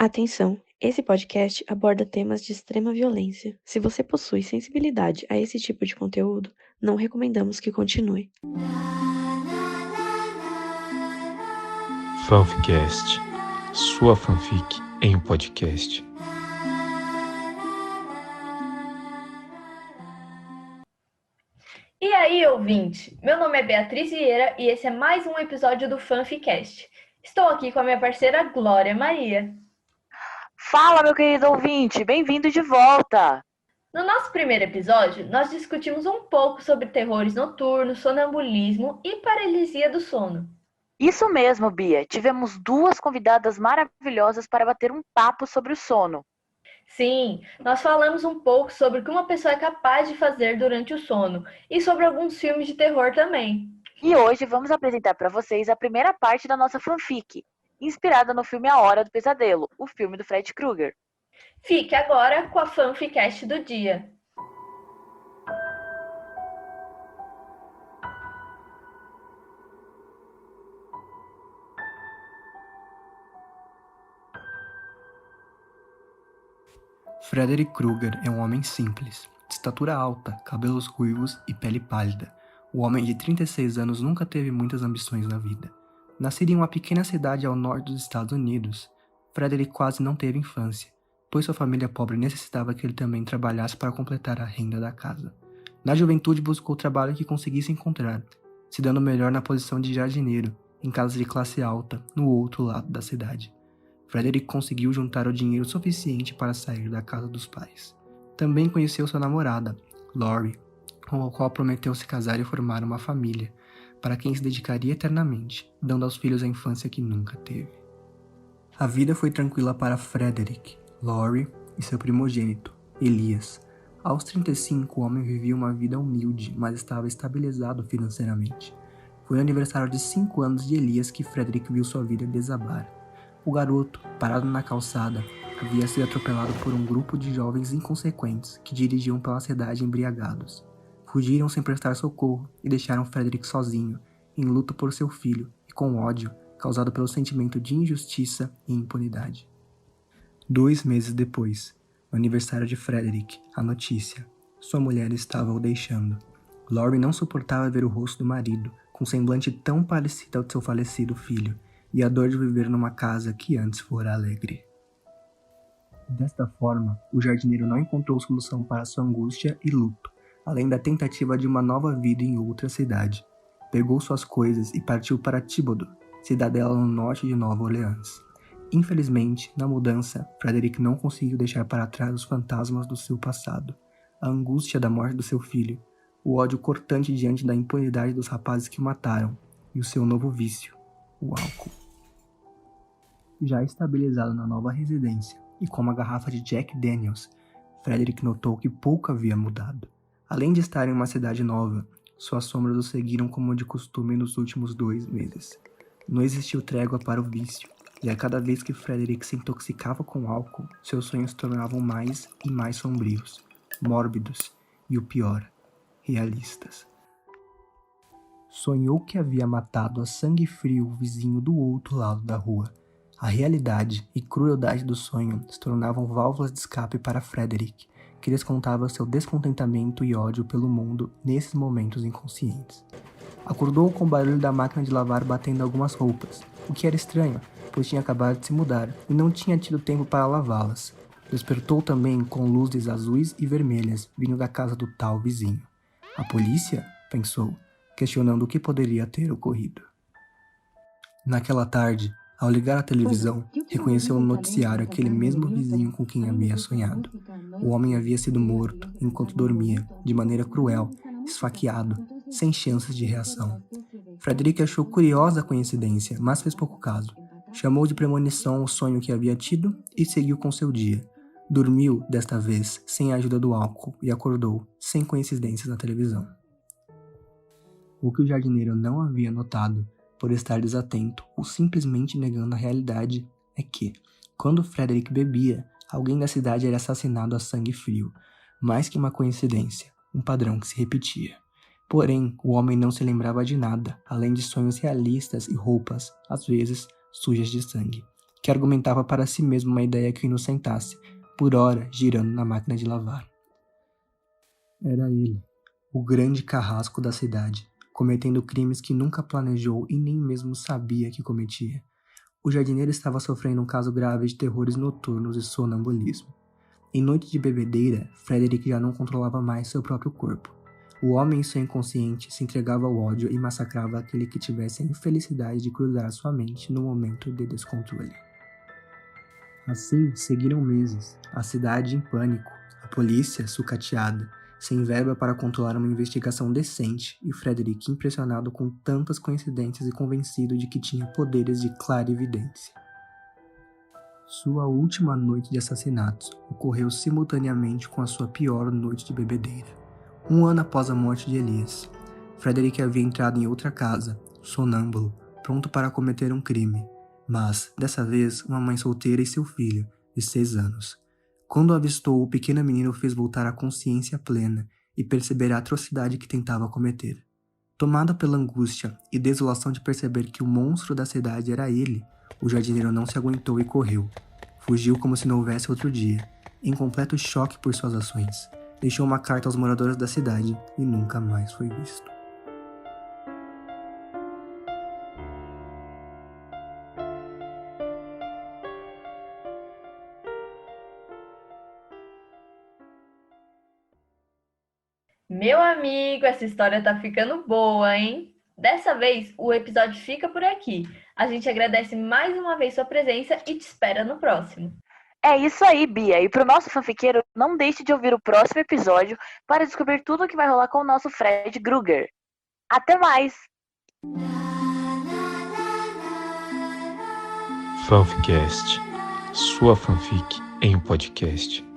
Atenção! Esse podcast aborda temas de extrema violência. Se você possui sensibilidade a esse tipo de conteúdo, não recomendamos que continue. Fanficast, sua fanfic em um podcast. E aí, ouvinte? Meu nome é Beatriz Vieira e esse é mais um episódio do Fanficast. Estou aqui com a minha parceira Glória Maria. Fala, meu querido ouvinte, bem-vindo de volta! No nosso primeiro episódio, nós discutimos um pouco sobre terrores noturnos, sonambulismo e paralisia do sono. Isso mesmo, Bia. Tivemos duas convidadas maravilhosas para bater um papo sobre o sono. Sim, nós falamos um pouco sobre o que uma pessoa é capaz de fazer durante o sono e sobre alguns filmes de terror também. E hoje vamos apresentar para vocês a primeira parte da nossa fanfic, inspirada no filme A Hora do Pesadelo, o filme do Fred Krueger. Fique agora com a Fanficast do dia. Frederick Krueger é um homem simples, de estatura alta, cabelos ruivos e pele pálida. O homem de 36 anos nunca teve muitas ambições na vida. Nascido em uma pequena cidade ao norte dos Estados Unidos, Frederick quase não teve infância, pois sua família pobre necessitava que ele também trabalhasse para completar a renda da casa. Na juventude buscou o trabalho que conseguisse encontrar, se dando melhor na posição de jardineiro, em casas de classe alta, no outro lado da cidade. Frederick conseguiu juntar o dinheiro suficiente para sair da casa dos pais. Também conheceu sua namorada, Laurie, com a qual prometeu se casar e formar uma família, para quem se dedicaria eternamente, dando aos filhos a infância que nunca teve. A vida foi tranquila para Frederick, Laurie e seu primogênito, Elias. Aos 35, o homem vivia uma vida humilde, mas estava estabilizado financeiramente. Foi no aniversário de 5 anos de Elias que Frederick viu sua vida desabar. O garoto, parado na calçada, havia sido atropelado por um grupo de jovens inconsequentes que dirigiam pela cidade embriagados. Fugiram sem prestar socorro e deixaram Frederick sozinho, em luto por seu filho e com ódio causado pelo sentimento de injustiça e impunidade. 2 meses depois, no aniversário de Frederick, a notícia: sua mulher estava o deixando. Laurie não suportava ver o rosto do marido, com um semblante tão parecido ao de seu falecido filho, e a dor de viver numa casa que antes fora alegre. Desta forma, o jardineiro não encontrou solução para sua angústia e luto, além da tentativa de uma nova vida em outra cidade. Pegou suas coisas e partiu para Thibodaux, cidadela no norte de Nova Orleans. Infelizmente, na mudança, Frederick não conseguiu deixar para trás os fantasmas do seu passado, a angústia da morte do seu filho, o ódio cortante diante da impunidade dos rapazes que o mataram, e o seu novo vício, o álcool. Já estabilizado na nova residência e com uma garrafa de Jack Daniels, Frederick notou que pouco havia mudado. Além de estar em uma cidade nova, suas sombras o seguiram como de costume nos últimos 2 meses. Não existiu trégua para o vício, e a cada vez que Frederick se intoxicava com álcool, seus sonhos se tornavam mais e mais sombrios, mórbidos e, o pior, realistas. Sonhou que havia matado a sangue frio o vizinho do outro lado da rua. A realidade e crueldade do sonho se tornavam válvulas de escape para Frederick, que descontava seu descontentamento e ódio pelo mundo nesses momentos inconscientes. Acordou com o barulho da máquina de lavar batendo algumas roupas, o que era estranho, pois tinha acabado de se mudar e não tinha tido tempo para lavá-las. Despertou também com luzes azuis e vermelhas vindo da casa do tal vizinho. A polícia? Pensou, questionando o que poderia ter ocorrido. Naquela tarde, ao ligar a televisão, reconheceu no noticiário aquele mesmo vizinho com quem havia sonhado. O homem havia sido morto enquanto dormia, de maneira cruel, esfaqueado, sem chances de reação. Frederick achou curiosa a coincidência, mas fez pouco caso. Chamou de premonição o sonho que havia tido e seguiu com seu dia. Dormiu, desta vez, sem a ajuda do álcool e acordou, sem coincidências na televisão. O que o jardineiro não havia notado, por estar desatento ou simplesmente negando a realidade, é que, quando Frederick bebia, alguém da cidade era assassinado a sangue frio. Mais que uma coincidência, um padrão que se repetia. Porém, o homem não se lembrava de nada, além de sonhos realistas e roupas, às vezes, sujas de sangue. que argumentava para si mesmo uma ideia que o inocentasse, por hora girando na máquina de lavar. Era ele, o grande carrasco da cidade, cometendo crimes que nunca planejou e nem mesmo sabia que cometia. O jardineiro estava sofrendo um caso grave de terrores noturnos e sonambulismo. Em noite de bebedeira, Frederick já não controlava mais seu próprio corpo. O homem em seu inconsciente se entregava ao ódio e massacrava aquele que tivesse a infelicidade de cruzar sua mente no momento de descontrole. Assim, seguiram meses, a cidade em pânico, a polícia sucateada, sem verba para controlar uma investigação decente e Frederick impressionado com tantas coincidências e convencido de que tinha poderes de clarividência. Sua última noite de assassinatos ocorreu simultaneamente com a sua pior noite de bebedeira. 1 ano após a morte de Elias, Frederick havia entrado em outra casa, sonâmbulo, pronto para cometer um crime, mas, dessa vez, uma mãe solteira e seu filho, de 6 anos. Quando avistou, o pequeno menino fez voltar à consciência plena e perceber a atrocidade que tentava cometer. Tomado pela angústia e desolação de perceber que o monstro da cidade era ele, o jardineiro não se aguentou e correu. Fugiu como se não houvesse outro dia, em completo choque por suas ações. Deixou uma carta aos moradores da cidade e nunca mais foi visto. Meu amigo, essa história tá ficando boa, hein? Dessa vez, o episódio fica por aqui. A gente agradece mais uma vez sua presença e te espera no próximo. É isso aí, Bia. E pro nosso fanfiqueiro, não deixe de ouvir o próximo episódio para descobrir tudo o que vai rolar com o nosso Fred Krueger. Até mais! Fanficast, sua fanfic em podcast.